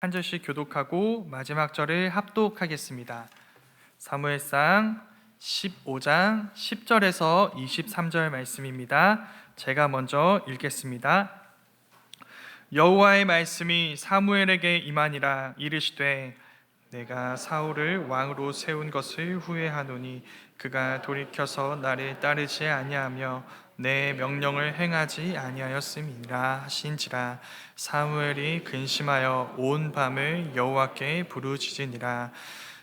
한 절씩 교독하고 마지막 절을 합독하겠습니다. 사무엘상 15장 10절에서 23절 말씀입니다. 제가 먼저 읽겠습니다. 여호와의 말씀이 사무엘에게 임하니라. 이르시되 내가 사울을 왕으로 세운 것을 후회하노니 그가 돌이켜서 나를 따르지 아니하며 내 명령을 행하지 아니하였음이라 하신지라. 사무엘이 근심하여 온 밤을 여호와께 부르짖으니라.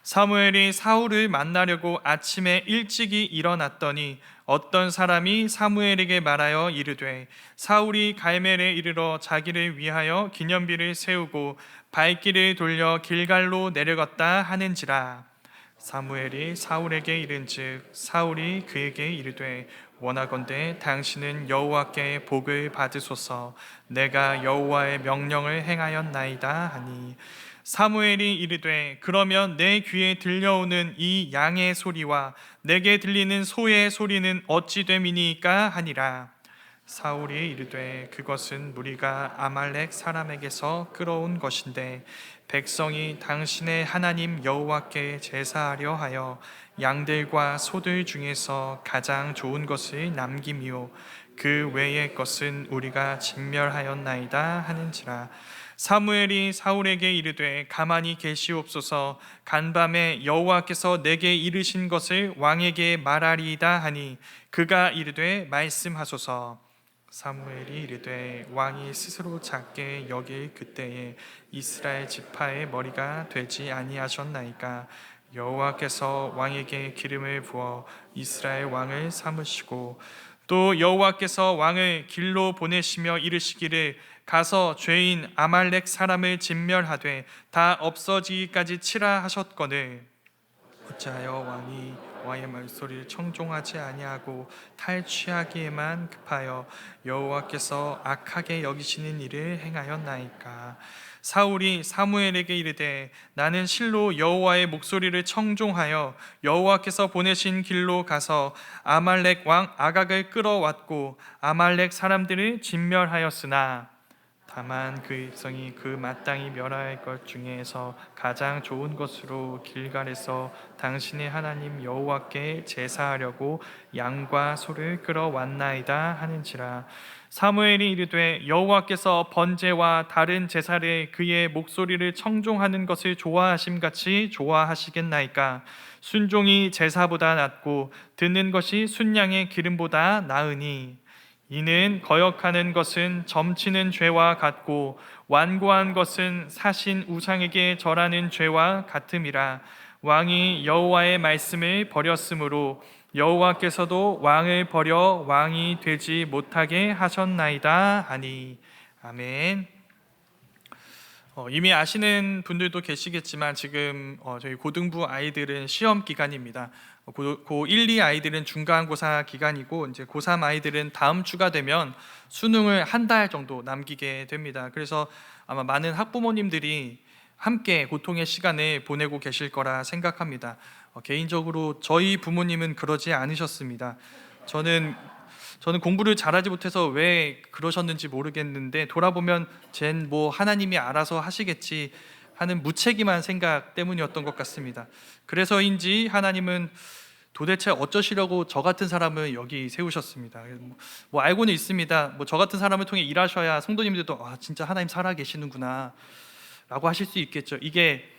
사무엘이 사울을 만나려고 아침에 일찍이 일어났더니 어떤 사람이 사무엘에게 말하여 이르되 사울이 갈멜에 이르러 자기를 위하여 기념비를 세우고 발길을 돌려 길갈로 내려갔다 하는지라. 사무엘이 사울에게 이른즉 사울이 그에게 이르되 원하건대 당신은 여호와께 복을 받으소서. 내가 여호와의 명령을 행하였나이다 하니 사무엘이 이르되 그러면 내 귀에 들려오는 이 양의 소리와 내게 들리는 소의 소리는 어찌 됨이니까 하니라. 사울이 이르되 그것은 무리가 아말렉 사람에게서 끌어온 것인데 백성이 당신의 하나님 여호와께 제사하려 하여 양들과 소들 중에서 가장 좋은 것을 남김이요 그 외의 것은 우리가 진멸하였나이다 하는지라. 사무엘이 사울에게 이르되 가만히 계시옵소서. 간밤에 여호와께서 내게 이르신 것을 왕에게 말하리이다 하니 그가 이르되 말씀하소서. 사무엘이 이르되 왕이 스스로 작게 여길 그때에 이스라엘 지파의 머리가 되지 아니하셨나이까. 여호와께서 왕에게 기름을 부어 이스라엘 왕을 삼으시고 또 여호와께서 왕을 길로 보내시며 이르시기를 가서 죄인 아말렉 사람을 진멸하되 다 없어지기까지 치라 하셨거늘 어찌하여 왕이 여호와의 말소리를 청종하지 아니하고 탈취하기에만 급하여 여호와께서 악하게 여기시는 일을 행하였나이까. 사울이 사무엘에게 이르되 나는 실로 여호와의 목소리를 청종하여 여호와께서 보내신 길로 가서 아말렉 왕 아각을 끌어왔고 아말렉 사람들을 진멸하였으나 다만 그 백성이 그 마땅히 멸할 것 중에서 가장 좋은 것으로 길갈에서 당신의 하나님 여호와께 제사하려고 양과 소를 끌어왔나이다 하는지라. 사무엘이 이르되 여호와께서 번제와 다른 제사를 그의 목소리를 청종하는 것을 좋아하심같이 좋아하시겠나이까. 순종이 제사보다 낫고 듣는 것이 순양의 기름보다 나으니 이는 거역하는 것은 점치는 죄와 같고 완고한 것은 사신 우상에게 절하는 죄와 같음이라. 왕이 여호와의 말씀을 버렸으므로 여호와께서도 왕을 버려 왕이 되지 못하게 하셨나이다 하니. 아멘. 이미 아시는 분들도 계시겠지만 지금 저희 고등부 아이들은 시험 기간입니다. 고1, 2 아이들은 중간고사 기간이고 이제 고3 아이들은 다음 주가 되면 수능을 한 달 정도 남기게 됩니다. 그래서 아마 많은 학부모님들이 함께 고통의 시간을 보내고 계실 거라 생각합니다. 개인적으로 저희 부모님은 그러지 않으셨습니다. 저는 공부를 잘하지 못해서 왜 그러셨는지 모르겠는데 돌아보면 쟨 뭐 하나님이 알아서 하시겠지 하는 무책임한 생각 때문이었던 것 같습니다. 그래서인지 하나님은 도대체 어쩌시려고 저 같은 사람을 여기 세우셨습니다. 뭐 알고는 있습니다. 뭐 저 같은 사람을 통해 일하셔야 성도님들도 진짜 하나님 살아 계시는구나 라고 하실 수 있겠죠. 이게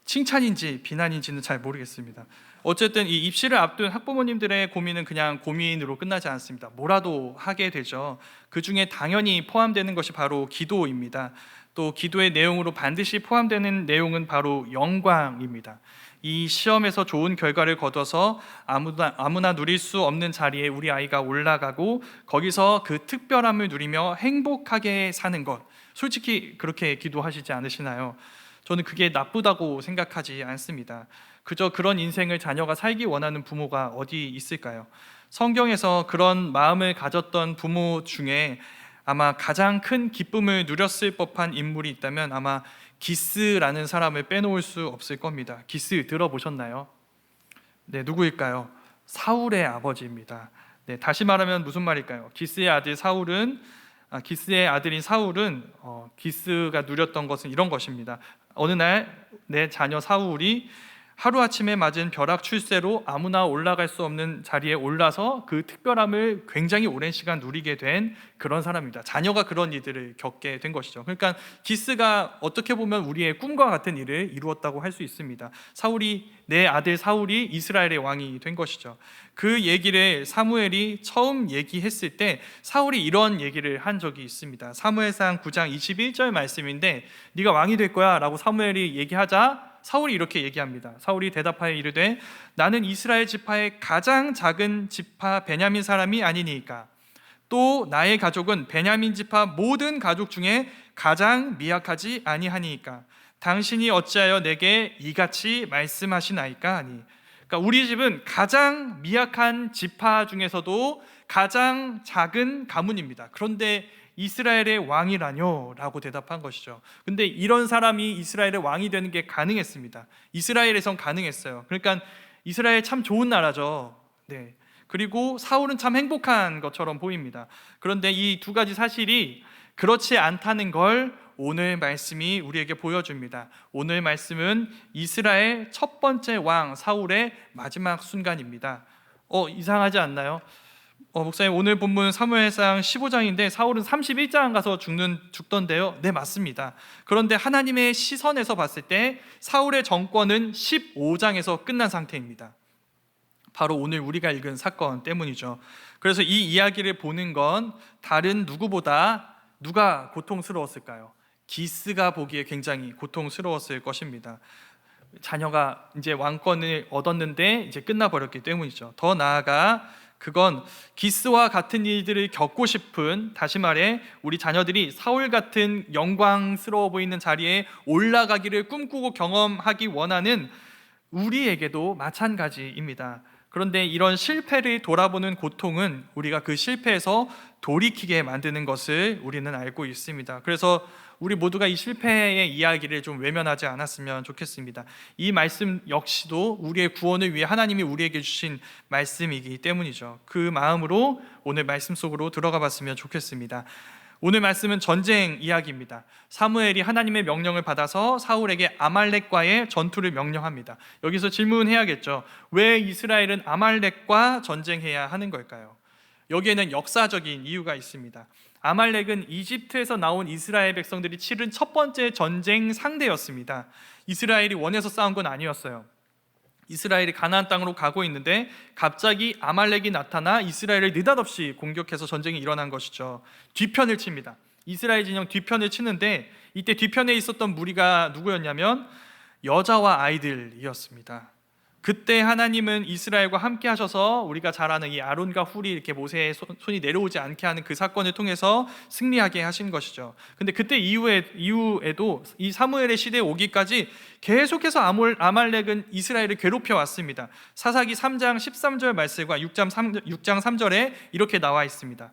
칭찬인지 비난인지는 잘 모르겠습니다. 어쨌든 이 입시를 앞둔 학부모님들의 고민은 그냥 고민으로 끝나지 않습니다. 뭐라도 하게 되죠. 그 중에 당연히 포함되는 것이 바로 기도입니다. 또 기도의 내용으로 반드시 포함되는 내용은 바로 영광입니다. 이 시험에서 좋은 결과를 거둬서 아무나 누릴 수 없는 자리에 우리 아이가 올라가고 거기서 그 특별함을 누리며 행복하게 사는 것, 솔직히 그렇게 기도하시지 않으시나요? 저는 그게 나쁘다고 생각하지 않습니다. 그저 그런 인생을 자녀가 살기 원하는 부모가 어디 있을까요? 성경에서 그런 마음을 가졌던 부모 중에 아마 가장 큰 기쁨을 누렸을 법한 인물이 있다면 아마 기스라는 사람을 빼놓을 수 없을 겁니다. 기스 들어보셨나요? 네, 누구일까요? 사울의 아버지입니다. 네, 다시 말하면 무슨 말일까요? 기스의 아들인 사울은 기스가 누렸던 것은 이런 것입니다. 어느 날 내 자녀 사울이 하루아침에 맞은 벼락 출세로 아무나 올라갈 수 없는 자리에 올라서 그 특별함을 굉장히 오랜 시간 누리게 된 그런 사람입니다. 자녀가 그런 일들을 겪게 된 것이죠. 그러니까 기스가 어떻게 보면 우리의 꿈과 같은 일을 이루었다고 할 수 있습니다. 내 아들 사울이 이스라엘의 왕이 된 것이죠. 그 얘기를 사무엘이 처음 얘기했을 때 사울이 이런 얘기를 한 적이 있습니다. 사무엘상 9장 21절 말씀인데 네가 왕이 될 거야 라고 사무엘이 얘기하자 사울이 이렇게 얘기합니다. 사울이 대답하여 이르되 나는 이스라엘 지파의 가장 작은 지파 베냐민 사람이 아니니까 또 나의 가족은 베냐민 지파 모든 가족 중에 가장 미약하지 아니하니까 당신이 어찌하여 내게 이같이 말씀하시나이까 하니. 그러니까 우리 집은 가장 미약한 지파 중에서도 가장 작은 가문입니다. 그런데 이스라엘의 왕이라뇨? 라고 대답한 것이죠. 근데 이런 사람이 이스라엘의 왕이 되는 게 가능했습니다. 이스라엘에선 가능했어요. 그러니까 이스라엘 참 좋은 나라죠. 네. 그리고 사울은 참 행복한 것처럼 보입니다. 그런데 이 두 가지 사실이 그렇지 않다는 걸 오늘 말씀이 우리에게 보여줍니다. 오늘 말씀은 이스라엘 첫 번째 왕 사울의 마지막 순간입니다. 이상하지 않나요? 목사님, 오늘 본문 사무엘상 15장인데 사울은 31장 가서 죽던데요. 네, 맞습니다. 그런데 하나님의 시선에서 봤을 때 사울의 정권은 15장에서 끝난 상태입니다. 바로 오늘 우리가 읽은 사건 때문이죠. 그래서 이 이야기를 보는 건 다른 누구보다 누가 고통스러웠을까요? 기스가 보기에 굉장히 고통스러웠을 것입니다. 자녀가 이제 왕권을 얻었는데 이제 끝나버렸기 때문이죠. 더 나아가 그건 기스와 같은 일들을 겪고 싶은, 다시 말해 우리 자녀들이 사울 같은 영광스러워 보이는 자리에 올라가기를 꿈꾸고 경험하기 원하는 우리에게도 마찬가지입니다. 그런데 이런 실패를 돌아보는 고통은 우리가 그 실패에서 돌이키게 만드는 것을 우리는 알고 있습니다. 그래서 우리 모두가 이 실패의 이야기를 좀 외면하지 않았으면 좋겠습니다. 이 말씀 역시도 우리의 구원을 위해 하나님이 우리에게 주신 말씀이기 때문이죠. 그 마음으로 오늘 말씀 속으로 들어가 봤으면 좋겠습니다. 오늘 말씀은 전쟁 이야기입니다. 사무엘이 하나님의 명령을 받아서 사울에게 아말렉과의 전투를 명령합니다. 여기서 질문해야겠죠. 왜 이스라엘은 아말렉과 전쟁해야 하는 걸까요? 여기에는 역사적인 이유가 있습니다. 아말렉은 이집트에서 나온 이스라엘 백성들이 치른 첫 번째 전쟁 상대였습니다. 이스라엘이 원해서 싸운 건 아니었어요. 이스라엘이 가나안 땅으로 가고 있는데 갑자기 아말렉이 나타나 이스라엘을 느닷없이 공격해서 전쟁이 일어난 것이죠. 뒤편을 칩니다. 이스라엘 진영 뒤편을 치는데 이때 뒤편에 있었던 무리가 누구였냐면 여자와 아이들이었습니다. 그때 하나님은 이스라엘과 함께 하셔서 우리가 잘 아는 이 아론과 훌이 이렇게 모세의 손이 내려오지 않게 하는 그 사건을 통해서 승리하게 하신 것이죠. 근데 그때 이후에도 이 사무엘의 시대에 오기까지 계속해서 아말렉은 이스라엘을 괴롭혀 왔습니다. 사사기 3장 13절 말씀과 6장 3절에 이렇게 나와 있습니다.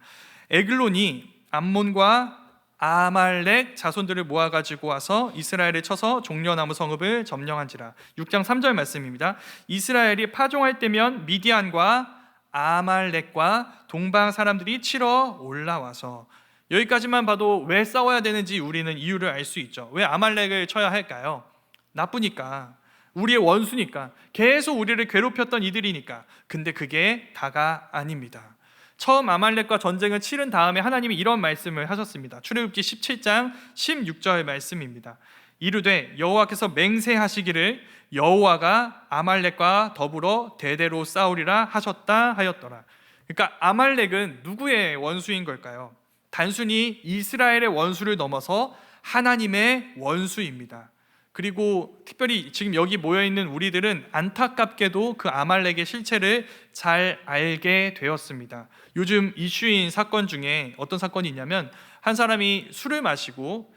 에글론이 암몬과 아말렉 자손들을 모아가지고 와서 이스라엘을 쳐서 종려나무 성읍을 점령한지라. 6장 3절 말씀입니다. 이스라엘이 파종할 때면 미디안과 아말렉과 동방 사람들이 치러 올라와서. 여기까지만 봐도 왜 싸워야 되는지 우리는 이유를 알 수 있죠. 왜 아말렉을 쳐야 할까요? 나쁘니까, 우리의 원수니까, 계속 우리를 괴롭혔던 이들이니까. 근데 그게 다가 아닙니다. 처음 아말렉과 전쟁을 치른 다음에 하나님이 이런 말씀을 하셨습니다. 출애굽기 17장 16절 말씀입니다. 이르되 여호와께서 맹세하시기를 여호와가 아말렉과 더불어 대대로 싸우리라 하셨다 하였더라. 그러니까 아말렉은 누구의 원수인 걸까요? 단순히 이스라엘의 원수를 넘어서 하나님의 원수입니다. 그리고 특별히 지금 여기 모여있는 우리들은 안타깝게도 그 아말렉의 실체를 잘 알게 되었습니다. 요즘 이슈인 사건 중에 어떤 사건이 있냐면 한 사람이 술을 마시고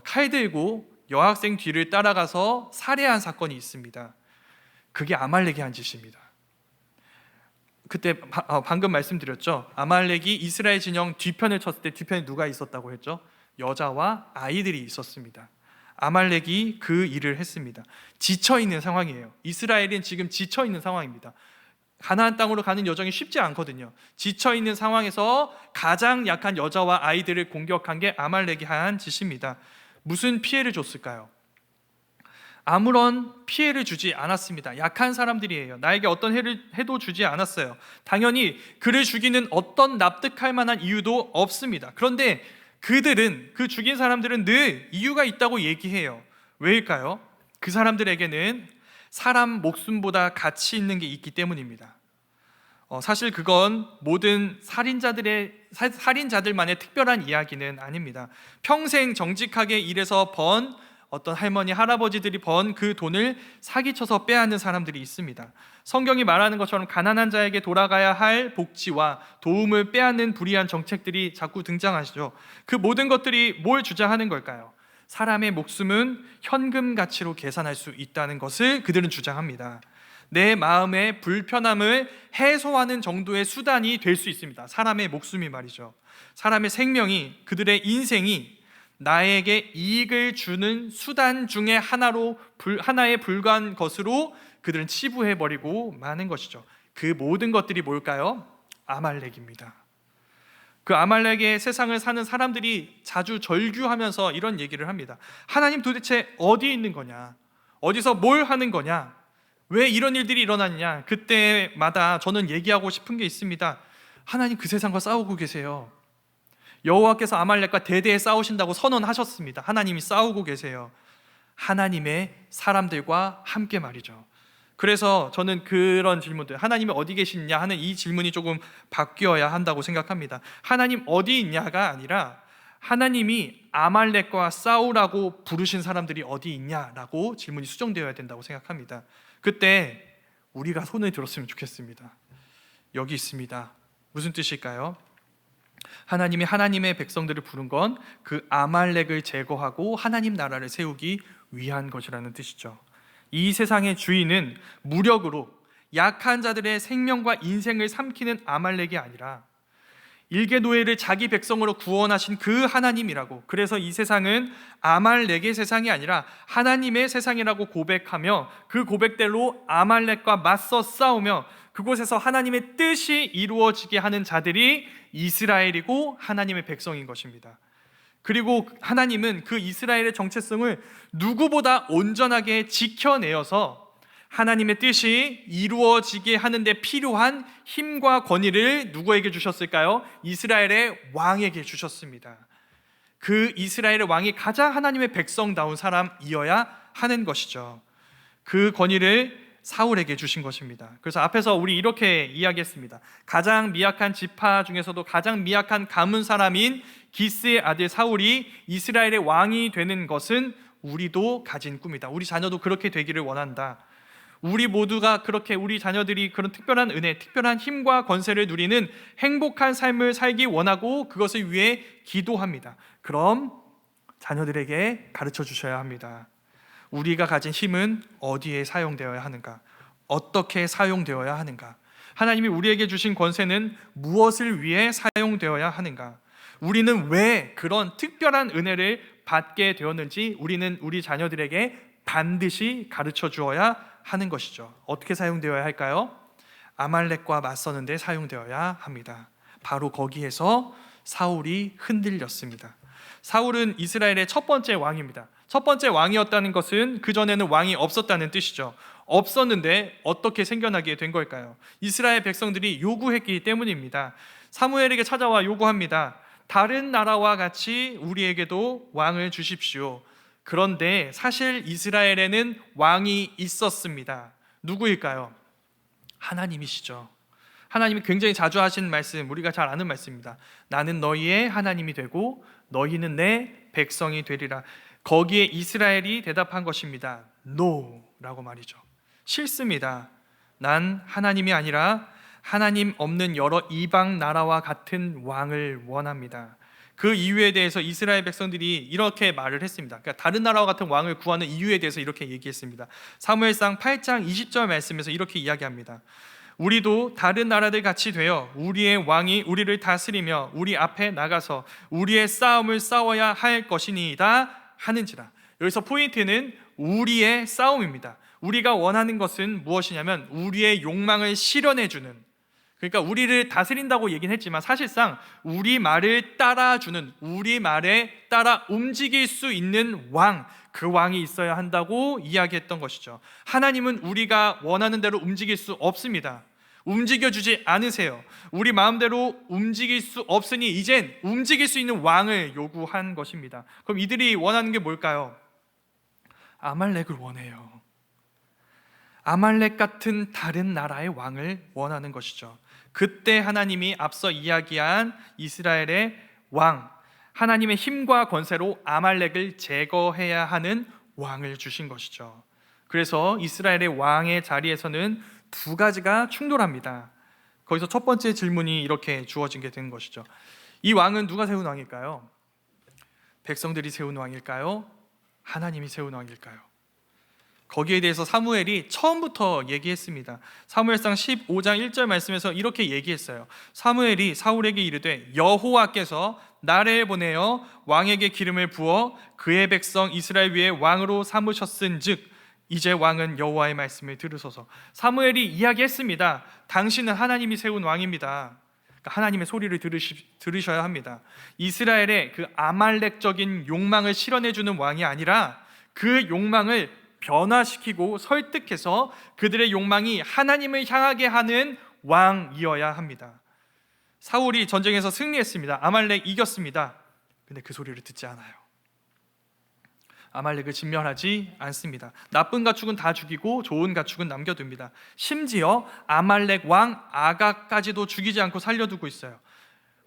칼 들고 여학생 뒤를 따라가서 살해한 사건이 있습니다. 그게 아말렉이 한 짓입니다. 그때 방금 말씀드렸죠. 아말렉이 이스라엘 진영 뒤편을 쳤을 때 뒤편에 누가 있었다고 했죠? 여자와 아이들이 있었습니다. 아말렉이 그 일을 했습니다. 지쳐있는 상황이에요. 이스라엘은 지금 지쳐있는 상황입니다. 가나안 땅으로 가는 여정이 쉽지 않거든요. 지쳐있는 상황에서 가장 약한 여자와 아이들을 공격한 게 아말렉이 한 짓입니다. 무슨 피해를 줬을까요? 아무런 피해를 주지 않았습니다. 약한 사람들이에요. 나에게 어떤 해도 주지 않았어요. 당연히 그를 죽이는 어떤 납득할 만한 이유도 없습니다. 그런데 그 죽인 사람들은 늘 이유가 있다고 얘기해요. 왜일까요? 그 사람들에게는 사람 목숨보다 가치 있는 게 있기 때문입니다. 사실 그건 모든 살인자들만의 특별한 이야기는 아닙니다. 평생 정직하게 일해서 번 어떤 할머니, 할아버지들이 번 그 돈을 사기쳐서 빼앗는 사람들이 있습니다. 성경이 말하는 것처럼 가난한 자에게 돌아가야 할 복지와 도움을 빼앗는 불의한 정책들이 자꾸 등장하시죠. 그 모든 것들이 뭘 주장하는 걸까요? 사람의 목숨은 현금 가치로 계산할 수 있다는 것을 그들은 주장합니다. 내 마음의 불편함을 해소하는 정도의 수단이 될 수 있습니다. 사람의 목숨이 말이죠. 사람의 생명이, 그들의 인생이 나에게 이익을 주는 수단 중에 하나에 불과한 것으로 그들은 치부해버리고 마는 것이죠. 그 모든 것들이 뭘까요? 아말렉입니다. 그 아말렉의 세상을 사는 사람들이 자주 절규하면서 이런 얘기를 합니다. 하나님 도대체 어디 있는 거냐? 어디서 뭘 하는 거냐? 왜 이런 일들이 일어나느냐? 그때마다 저는 얘기하고 싶은 게 있습니다. 하나님 그 세상과 싸우고 계세요. 여호와께서 아말렉과 대대에 싸우신다고 선언하셨습니다. 하나님이 싸우고 계세요. 하나님의 사람들과 함께 말이죠. 그래서 저는 그런 질문들, 하나님이 어디 계시냐 하는 이 질문이 조금 바뀌어야 한다고 생각합니다. 하나님 어디 있냐가 아니라 하나님이 아말렉과 싸우라고 부르신 사람들이 어디 있냐라고 질문이 수정되어야 된다고 생각합니다. 그때 우리가 손을 들었으면 좋겠습니다. 여기 있습니다. 무슨 뜻일까요? 하나님이 하나님의 백성들을 부른 건 그 아말렉을 제거하고 하나님 나라를 세우기 위한 것이라는 뜻이죠. 이 세상의 주인은 무력으로 약한 자들의 생명과 인생을 삼키는 아말렉이 아니라 일개노예를 자기 백성으로 구원하신 그 하나님이라고, 그래서 이 세상은 아말렉의 세상이 아니라 하나님의 세상이라고 고백하며 그 고백대로 아말렉과 맞서 싸우며 그곳에서 하나님의 뜻이 이루어지게 하는 자들이 이스라엘이고 하나님의 백성인 것입니다. 그리고 하나님은 그 이스라엘의 정체성을 누구보다 온전하게 지켜내어서 하나님의 뜻이 이루어지게 하는데 필요한 힘과 권위를 누구에게 주셨을까요? 이스라엘의 왕에게 주셨습니다. 그 이스라엘의 왕이 가장 하나님의 백성다운 사람이어야 하는 것이죠. 그 권위를 사울에게 주신 것입니다. 그래서 앞에서 우리 이렇게 이야기했습니다. 가장 미약한 지파 중에서도 가장 미약한 가문 사람인 기스의 아들 사울이 이스라엘의 왕이 되는 것은 우리도 가진 꿈이다. 우리 자녀도 그렇게 되기를 원한다. 우리 모두가 그렇게 우리 자녀들이 그런 특별한 은혜, 특별한 힘과 권세를 누리는 행복한 삶을 살기 원하고 그것을 위해 기도합니다. 그럼 자녀들에게 가르쳐 주셔야 합니다. 우리가 가진 힘은 어디에 사용되어야 하는가? 어떻게 사용되어야 하는가? 하나님이 우리에게 주신 권세는 무엇을 위해 사용되어야 하는가? 우리는 왜 그런 특별한 은혜를 받게 되었는지 우리는 우리 자녀들에게 반드시 가르쳐 주어야 하는 것이죠. 어떻게 사용되어야 할까요? 아말렉과 맞서는 데 사용되어야 합니다. 바로 거기에서 사울이 흔들렸습니다. 사울은 이스라엘의 첫 번째 왕입니다. 첫 번째 왕이었다는 것은 그전에는 왕이 없었다는 뜻이죠. 없었는데 어떻게 생겨나게 된 걸까요? 이스라엘 백성들이 요구했기 때문입니다. 사무엘에게 찾아와 요구합니다. 다른 나라와 같이 우리에게도 왕을 주십시오. 그런데 사실 이스라엘에는 왕이 있었습니다. 누구일까요? 하나님이시죠. 하나님이 굉장히 자주 하신 말씀, 우리가 잘 아는 말씀입니다. 나는 너희의 하나님이 되고 너희는 내 백성이 되리라. 거기에 이스라엘이 대답한 것입니다. NO라고 말이죠. 싫습니다. 난 하나님이 아니라 하나님 없는 여러 이방 나라와 같은 왕을 원합니다. 그 이유에 대해서 이스라엘 백성들이 이렇게 말을 했습니다. 그러니까 다른 나라와 같은 왕을 구하는 이유에 대해서 이렇게 얘기했습니다. 사무엘상 8장 20절 말씀에서 이렇게 이야기합니다. 우리도 다른 나라들 같이 되어 우리의 왕이 우리를 다스리며 우리 앞에 나가서 우리의 싸움을 싸워야 할 것이니이다 하는지라. 여기서 포인트는 우리의 싸움입니다. 우리가 원하는 것은 무엇이냐면 우리의 욕망을 실현해주는, 그러니까 우리를 다스린다고 얘기는 했지만 사실상 우리 말을 따라주는, 우리 말에 따라 움직일 수 있는 왕, 그 왕이 있어야 한다고 이야기했던 것이죠. 하나님은 우리가 원하는 대로 움직일 수 없습니다. 움직여주지 않으세요. 우리 마음대로 움직일 수 없으니 이젠 움직일 수 있는 왕을 요구한 것입니다. 그럼 이들이 원하는 게 뭘까요? 아말렉을 원해요. 아말렉 같은 다른 나라의 왕을 원하는 것이죠. 그때 하나님이 앞서 이야기한 이스라엘의 왕, 하나님의 힘과 권세로 아말렉을 제거해야 하는 왕을 주신 것이죠. 그래서 이스라엘의 왕의 자리에서는 두 가지가 충돌합니다. 거기서 첫 번째 질문이 이렇게 주어진 게 된 것이죠. 이 왕은 누가 세운 왕일까요? 백성들이 세운 왕일까요? 하나님이 세운 왕일까요? 거기에 대해서 사무엘이 처음부터 얘기했습니다. 사무엘상 15장 1절 말씀에서 이렇게 얘기했어요. 사무엘이 사울에게 이르되 여호와께서 나를 보내어 왕에게 기름을 부어 그의 백성 이스라엘 위에 왕으로 삼으셨은즉 이제 왕은 여호와의 말씀을 들으소서. 사무엘이 이야기했습니다. 당신은 하나님이 세운 왕입니다. 그러니까 하나님의 소리를 들으셔야 합니다. 이스라엘의 그 아말렉적인 욕망을 실현해주는 왕이 아니라 그 욕망을 변화시키고 설득해서 그들의 욕망이 하나님을 향하게 하는 왕이어야 합니다. 사울이 전쟁에서 승리했습니다. 아말렉 이겼습니다. 근데 그 소리를 듣지 않아요. 아말렉을 진멸하지 않습니다. 나쁜 가축은 다 죽이고 좋은 가축은 남겨둡니다. 심지어 아말렉 왕 아각까지도 죽이지 않고 살려두고 있어요.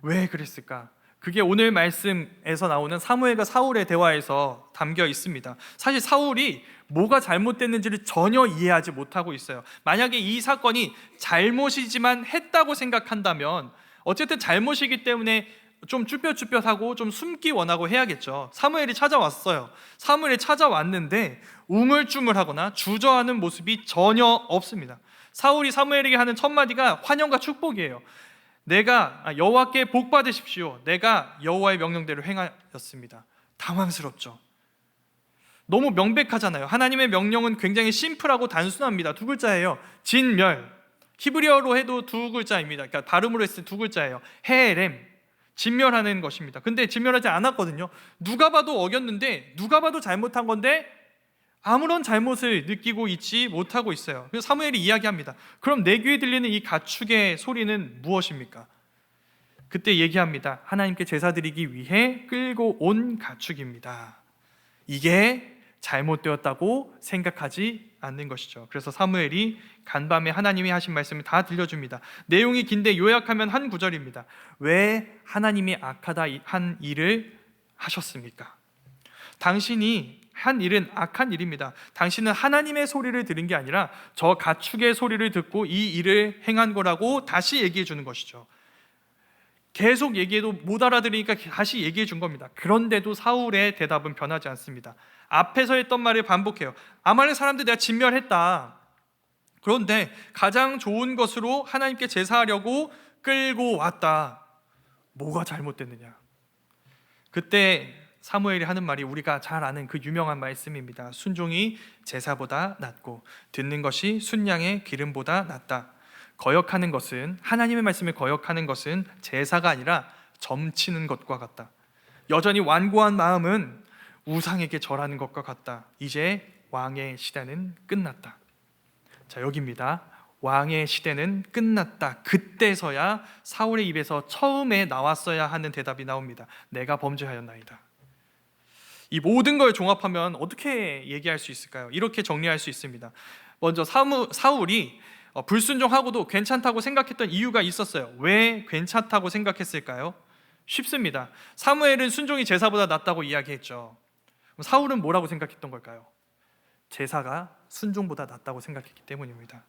왜 그랬을까? 그게 오늘 말씀에서 나오는 사무엘과 사울의 대화에서 담겨 있습니다. 사실 사울이 뭐가 잘못됐는지를 전혀 이해하지 못하고 있어요. 만약에 이 사건이 잘못이지만 했다고 생각한다면 어쨌든 잘못이기 때문에 좀 쭈뼛쭈뼛하고 좀 숨기 원하고 해야겠죠. 사무엘이 찾아왔어요. 사무엘이 찾아왔는데 우물쭈물하거나 주저하는 모습이 전혀 없습니다. 사울이 사무엘에게 하는 첫 마디가 환영과 축복이에요. 내가 여호와께 복 받으십시오. 내가 여호와의 명령대로 행하였습니다. 당황스럽죠. 너무 명백하잖아요. 하나님의 명령은 굉장히 심플하고 단순합니다. 두 글자예요. 진멸. 히브리어로 해도 두 글자입니다. 그러니까 발음으로 했을 때 두 글자예요. 헤렘. 진멸하는 것입니다. 근데 진멸하지 않았거든요. 누가 봐도 어겼는데 누가 봐도 잘못한 건데 아무런 잘못을 느끼고 있지 못하고 있어요. 그래서 사무엘이 이야기합니다. 그럼 내 귀에 들리는 이 가축의 소리는 무엇입니까? 그때 얘기합니다. 하나님께 제사 드리기 위해 끌고 온 가축입니다. 이게 잘못되었다고 생각하지 않는 것이죠. 그래서 사무엘이 간밤에 하나님이 하신 말씀을 다 들려줍니다. 내용이 긴데 요약하면 한 구절입니다. 왜 하나님이 악하다 한 일을 하셨습니까? 당신이 한 일은 악한 일입니다. 당신은 하나님의 소리를 들은 게 아니라 저 가축의 소리를 듣고 이 일을 행한 거라고 다시 얘기해 주는 것이죠. 계속 얘기해도 못 알아들으니까 다시 얘기해 준 겁니다. 그런데도 사울의 대답은 변하지 않습니다. 앞에서 했던 말을 반복해요. 아말렉 사람들 내가 진멸했다. 그런데 가장 좋은 것으로 하나님께 제사하려고 끌고 왔다. 뭐가 잘못됐느냐? 그때 사무엘이 하는 말이 우리가 잘 아는 그 유명한 말씀입니다. 순종이 제사보다 낫고 듣는 것이 순양의 기름보다 낫다. 거역하는 것은, 하나님의 말씀을 거역하는 것은 제사가 아니라 점치는 것과 같다. 여전히 완고한 마음은 우상에게 절하는 것과 같다. 이제 왕의 시대는 끝났다. 자, 여기입니다. 왕의 시대는 끝났다. 그때서야 사울의 입에서 처음에 나왔어야 하는 대답이 나옵니다. 내가 범죄하였나이다. 이 모든 걸 종합하면 어떻게 얘기할 수 있을까요? 이렇게 정리할 수 있습니다. 먼저 사울이 불순종하고도 괜찮다고 생각했던 이유가 있었어요. 왜 괜찮다고 생각했을까요? 쉽습니다. 사무엘은 순종이 제사보다 낫다고 이야기했죠. 사울은 뭐라고 생각했던 걸까요? 제사가 순종보다 낫다고 생각했기 때문입니다.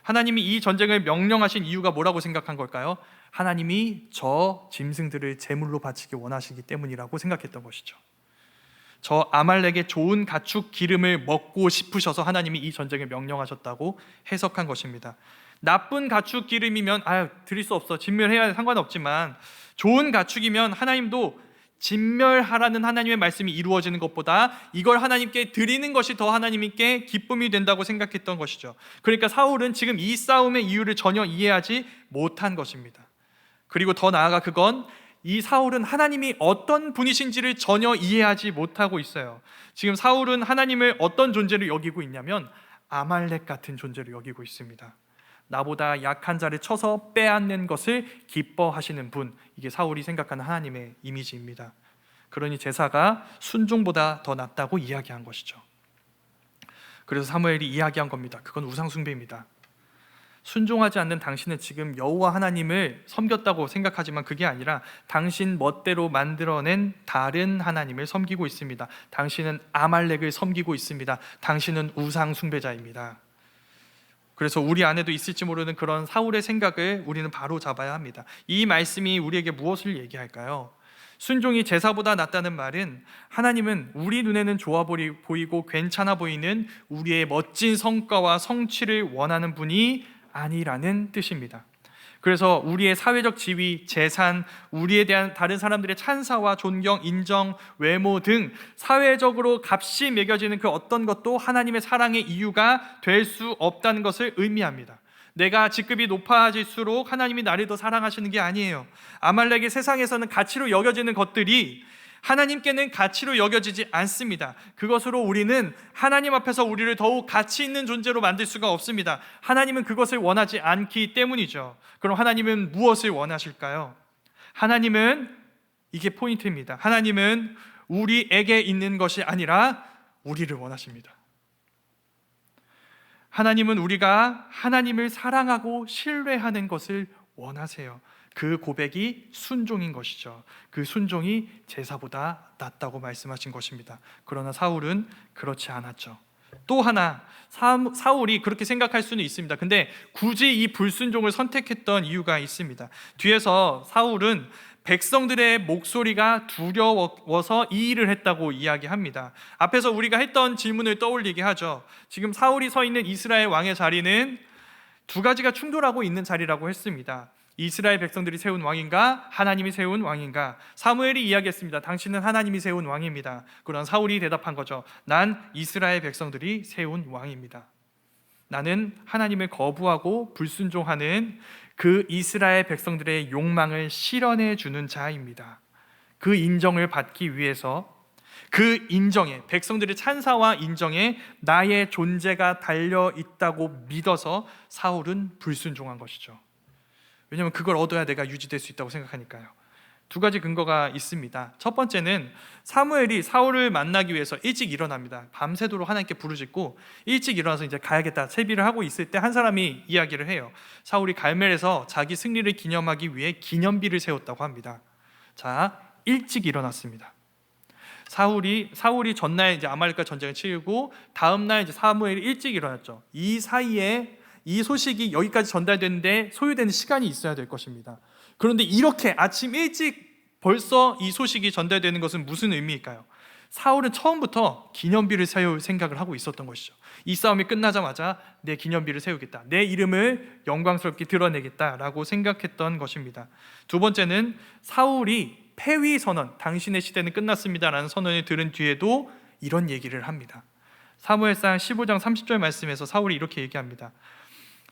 하나님이 이 전쟁을 명령하신 이유가 뭐라고 생각한 걸까요? 하나님이 저 짐승들을 제물로 바치기 원하시기 때문이라고 생각했던 것이죠. 저 아말렉의 좋은 가축 기름을 먹고 싶으셔서 하나님이 이 전쟁을 명령하셨다고 해석한 것입니다. 나쁜 가축 기름이면 드릴 수 없어, 진멸해야 상관없지만 좋은 가축이면 하나님도 진멸하라는 하나님의 말씀이 이루어지는 것보다 이걸 하나님께 드리는 것이 더 하나님께 기쁨이 된다고 생각했던 것이죠. 그러니까 사울은 지금 이 싸움의 이유를 전혀 이해하지 못한 것입니다. 그리고 더 나아가 그건 이 사울은 하나님이 어떤 분이신지를 전혀 이해하지 못하고 있어요. 지금 사울은 하나님을 어떤 존재로 여기고 있냐면 아말렉 같은 존재로 여기고 있습니다. 나보다 약한 자를 쳐서 빼앗는 것을 기뻐하시는 분, 이게 사울이 생각하는 하나님의 이미지입니다. 그러니 제사가 순종보다 더 낫다고 이야기한 것이죠. 그래서 사무엘이 이야기한 겁니다. 그건 우상숭배입니다. 순종하지 않는 당신은 지금 여호와 하나님을 섬겼다고 생각하지만 그게 아니라 당신 멋대로 만들어낸 다른 하나님을 섬기고 있습니다. 당신은 아말렉을 섬기고 있습니다. 당신은 우상숭배자입니다. 그래서 우리 안에도 있을지 모르는 그런 사울의 생각을 우리는 바로 잡아야 합니다. 이 말씀이 우리에게 무엇을 얘기할까요? 순종이 제사보다 낫다는 말은 하나님은 우리 눈에는 좋아 보이고 괜찮아 보이는 우리의 멋진 성과와 성취를 원하는 분이 아니라는 뜻입니다. 그래서 우리의 사회적 지위, 재산, 우리에 대한 다른 사람들의 찬사와 존경, 인정, 외모 등 사회적으로 값이 매겨지는 그 어떤 것도 하나님의 사랑의 이유가 될 수 없다는 것을 의미합니다. 내가 직급이 높아질수록 하나님이 나를 더 사랑하시는 게 아니에요. 아말렉의 세상에서는 가치로 여겨지는 것들이 하나님께는 가치로 여겨지지 않습니다. 그것으로 우리는 하나님 앞에서 우리를 더욱 가치 있는 존재로 만들 수가 없습니다. 하나님은 그것을 원하지 않기 때문이죠. 그럼 하나님은 무엇을 원하실까요? 하나님은, 이게 포인트입니다. 하나님은 우리에게 있는 것이 아니라 우리를 원하십니다. 하나님은 우리가 하나님을 사랑하고 신뢰하는 것을 원하세요. 그 고백이 순종인 것이죠. 그 순종이 제사보다 낫다고 말씀하신 것입니다. 그러나 사울은 그렇지 않았죠. 또 하나, 사울이 그렇게 생각할 수는 있습니다. 근데 굳이 이 불순종을 선택했던 이유가 있습니다. 뒤에서 사울은 백성들의 목소리가 두려워서 이 일을 했다고 이야기합니다. 앞에서 우리가 했던 질문을 떠올리게 하죠. 지금 사울이 서 있는 이스라엘 왕의 자리는 두 가지가 충돌하고 있는 자리라고 했습니다. 이스라엘 백성들이 세운 왕인가? 하나님이 세운 왕인가? 사무엘이 이야기했습니다. 당신은 하나님이 세운 왕입니다. 그러나 사울이 대답한 거죠. 난 이스라엘 백성들이 세운 왕입니다. 나는 하나님을 거부하고 불순종하는 그 이스라엘 백성들의 욕망을 실현해 주는 자입니다. 그 인정을 받기 위해서, 그 인정에, 백성들의 찬사와 인정에 나의 존재가 달려 있다고 믿어서 사울은 불순종한 것이죠. 왜냐하면 그걸 얻어야 내가 유지될 수 있다고 생각하니까요. 두 가지 근거가 있습니다. 첫 번째는 사무엘이 사울을 만나기 위해서 일찍 일어납니다. 밤새도록 하나님께 부르짖고 일찍 일어나서 이제 가야겠다 채비를 하고 있을 때 한 사람이 이야기를 해요. 사울이 갈멜에서 자기 승리를 기념하기 위해 기념비를 세웠다고 합니다. 자, 일찍 일어났습니다. 사울이 전날 이제 아말렉과 전쟁을 치르고 다음 날 이제 사무엘이 일찍 일어났죠. 이 사이에 이 소식이 여기까지 전달되는데 소요되는 시간이 있어야 될 것입니다. 그런데 이렇게 아침 일찍 벌써 이 소식이 전달되는 것은 무슨 의미일까요? 사울은 처음부터 기념비를 세울 생각을 하고 있었던 것이죠. 이 싸움이 끝나자마자 내 기념비를 세우겠다, 내 이름을 영광스럽게 드러내겠다라고 생각했던 것입니다. 두 번째는 사울이 패위 선언, 당신의 시대는 끝났습니다라는 선언을 들은 뒤에도 이런 얘기를 합니다. 사무엘상 15장 30절 말씀에서 사울이 이렇게 얘기합니다.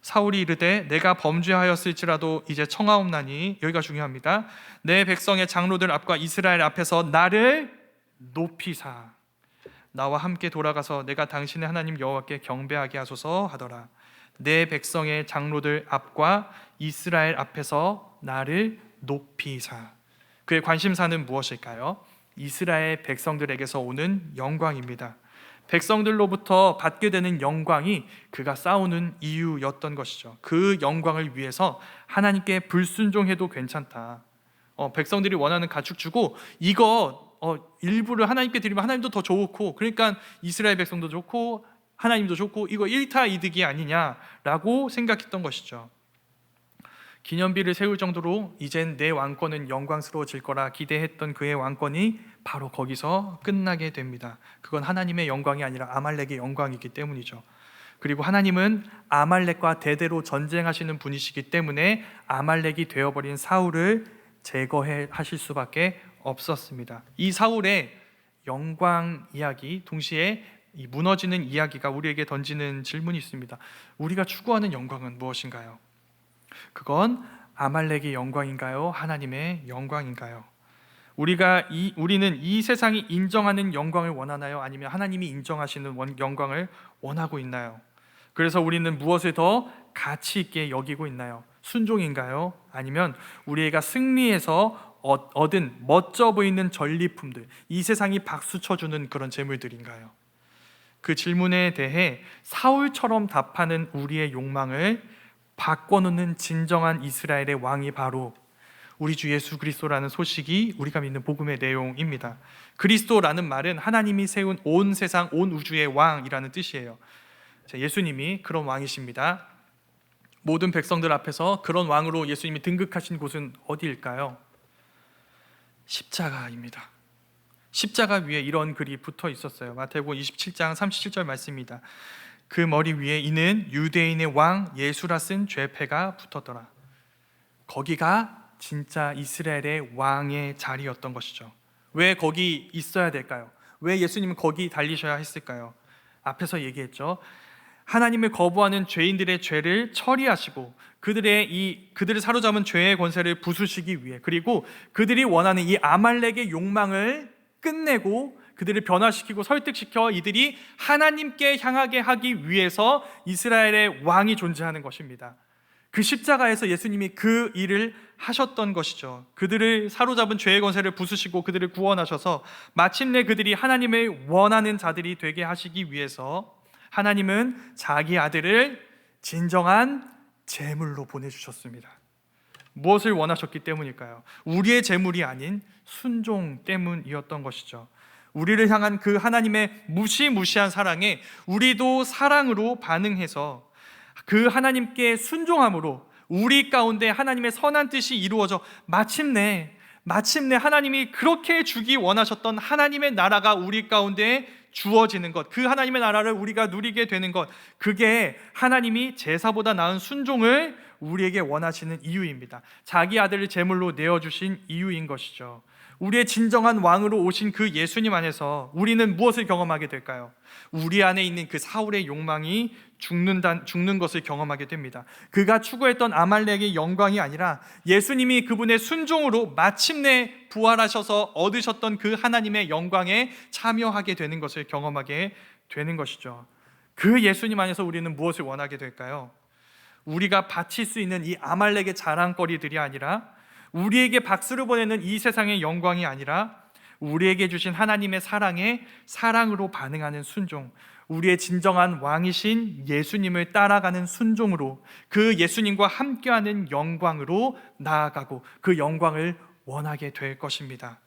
사울이 이르되 내가 범죄하였을지라도 이제 청하옵나니, 여기가 중요합니다. 내 백성의 장로들 앞과 이스라엘 앞에서 나를 높이사 나와 함께 돌아가서 내가 당신의 하나님 여호와께 경배하게 하소서 하더라. 내 백성의 장로들 앞과 이스라엘 앞에서 나를 높이사. 그의 관심사는 무엇일까요? 이스라엘 백성들에게서 오는 영광입니다. 백성들로부터 받게 되는 영광이 그가 싸우는 이유였던 것이죠. 그 영광을 위해서 하나님께 불순종해도 괜찮다. 백성들이 원하는 가축 주고 이거 일부를 하나님께 드리면 하나님도 더 좋고, 그러니까 이스라엘 백성도 좋고 하나님도 좋고 이거 일타 이득이 아니냐라고 생각했던 것이죠. 기념비를 세울 정도로 이젠 내 왕권은 영광스러워질 거라 기대했던 그의 왕권이 바로 거기서 끝나게 됩니다. 그건 하나님의 영광이 아니라 아말렉의 영광이기 때문이죠. 그리고 하나님은 아말렉과 대대로 전쟁하시는 분이시기 때문에 아말렉이 되어버린 사울을 제거해 하실 수밖에 없었습니다. 이 사울의 영광 이야기, 동시에 이 무너지는 이야기가 우리에게 던지는 질문이 있습니다. 우리가 추구하는 영광은 무엇인가요? 그건 아말렉의 영광인가요? 하나님의 영광인가요? 우리는 이 세상이 인정하는 영광을 원하나요? 아니면 하나님이 인정하시는 영광을 원하고 있나요? 그래서 우리는 무엇을 더 가치 있게 여기고 있나요? 순종인가요? 아니면 우리가 승리해서 얻은 멋져 보이는 전리품들, 이 세상이 박수 쳐주는 그런 재물들인가요? 그 질문에 대해 사울처럼 답하는 우리의 욕망을 바꿔놓는 진정한 이스라엘의 왕이 바로 우리 주 예수 그리스도라는 소식이 우리가 믿는 복음의 내용입니다. 그리스도라는 말은 하나님이 세운 온 세상, 온 우주의 왕이라는 뜻이에요. 예수님이 그런 왕이십니다. 모든 백성들 앞에서 그런 왕으로 예수님이 등극하신 곳은 어디일까요? 십자가입니다. 십자가 위에 이런 글이 붙어 있었어요. 마태복음 27장 37절 말씀입니다. 그 머리 위에 이는 유대인의 왕 예수라 쓴 죄패가 붙었더라. 거기가 진짜 이스라엘의 왕의 자리였던 것이죠. 왜 거기 있어야 될까요? 왜 예수님은 거기 달리셔야 했을까요? 앞에서 얘기했죠. 하나님을 거부하는 죄인들의 죄를 처리하시고 그들을 사로잡은 죄의 권세를 부수시기 위해, 그리고 그들이 원하는 이 아말렉의 욕망을 끝내고 그들을 변화시키고 설득시켜 이들이 하나님께 향하게 하기 위해서 이스라엘의 왕이 존재하는 것입니다. 그 십자가에서 예수님이 그 일을 하셨던 것이죠. 그들을 사로잡은 죄의 권세를 부수시고 그들을 구원하셔서 마침내 그들이 하나님을 원하는 자들이 되게 하시기 위해서 하나님은 자기 아들을 진정한 제물로 보내주셨습니다. 무엇을 원하셨기 때문일까요? 우리의 제물이 아닌 순종 때문이었던 것이죠. 우리를 향한 그 하나님의 무시무시한 사랑에 우리도 사랑으로 반응해서 그 하나님께 순종함으로 우리 가운데 하나님의 선한 뜻이 이루어져 마침내 하나님이 그렇게 주기 원하셨던 하나님의 나라가 우리 가운데 주어지는 것, 그 하나님의 나라를 우리가 누리게 되는 것, 그게 하나님이 제사보다 나은 순종을 우리에게 원하시는 이유입니다. 자기 아들을 제물로 내어주신 이유인 것이죠. 우리의 진정한 왕으로 오신 그 예수님 안에서 우리는 무엇을 경험하게 될까요? 우리 안에 있는 그 사울의 욕망이 죽는 것을 경험하게 됩니다. 그가 추구했던 아말렉의 영광이 아니라 예수님이 그분의 순종으로 마침내 부활하셔서 얻으셨던 그 하나님의 영광에 참여하게 되는 것을 경험하게 되는 것이죠. 그 예수님 안에서 우리는 무엇을 원하게 될까요? 우리가 바칠 수 있는 이 아말렉의 자랑거리들이 아니라, 우리에게 박수를 보내는 이 세상의 영광이 아니라, 우리에게 주신 하나님의 사랑으로 반응하는 순종, 우리의 진정한 왕이신 예수님을 따라가는 순종으로 그 예수님과 함께하는 영광으로 나아가고 그 영광을 원하게 될 것입니다.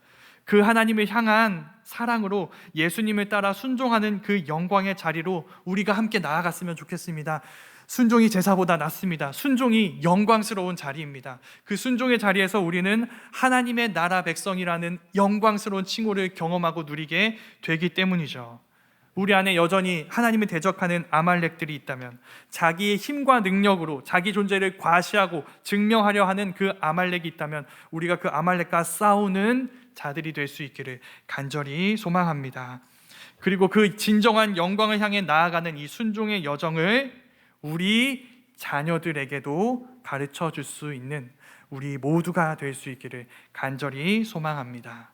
그 하나님을 향한 사랑으로 예수님을 따라 순종하는 그 영광의 자리로 우리가 함께 나아갔으면 좋겠습니다. 순종이 제사보다 낫습니다. 순종이 영광스러운 자리입니다. 그 순종의 자리에서 우리는 하나님의 나라 백성이라는 영광스러운 칭호를 경험하고 누리게 되기 때문이죠. 우리 안에 여전히 하나님을 대적하는 아말렉들이 있다면, 자기의 힘과 능력으로 자기 존재를 과시하고 증명하려 하는 그 아말렉이 있다면, 우리가 그 아말렉과 싸우는 자들이 될 수 있기를 간절히 소망합니다. 그리고 그 진정한 영광을 향해 나아가는 이 순종의 여정을 우리 자녀들에게도 가르쳐 줄 수 있는 우리 모두가 될 수 있기를 간절히 소망합니다.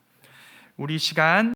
우리 시간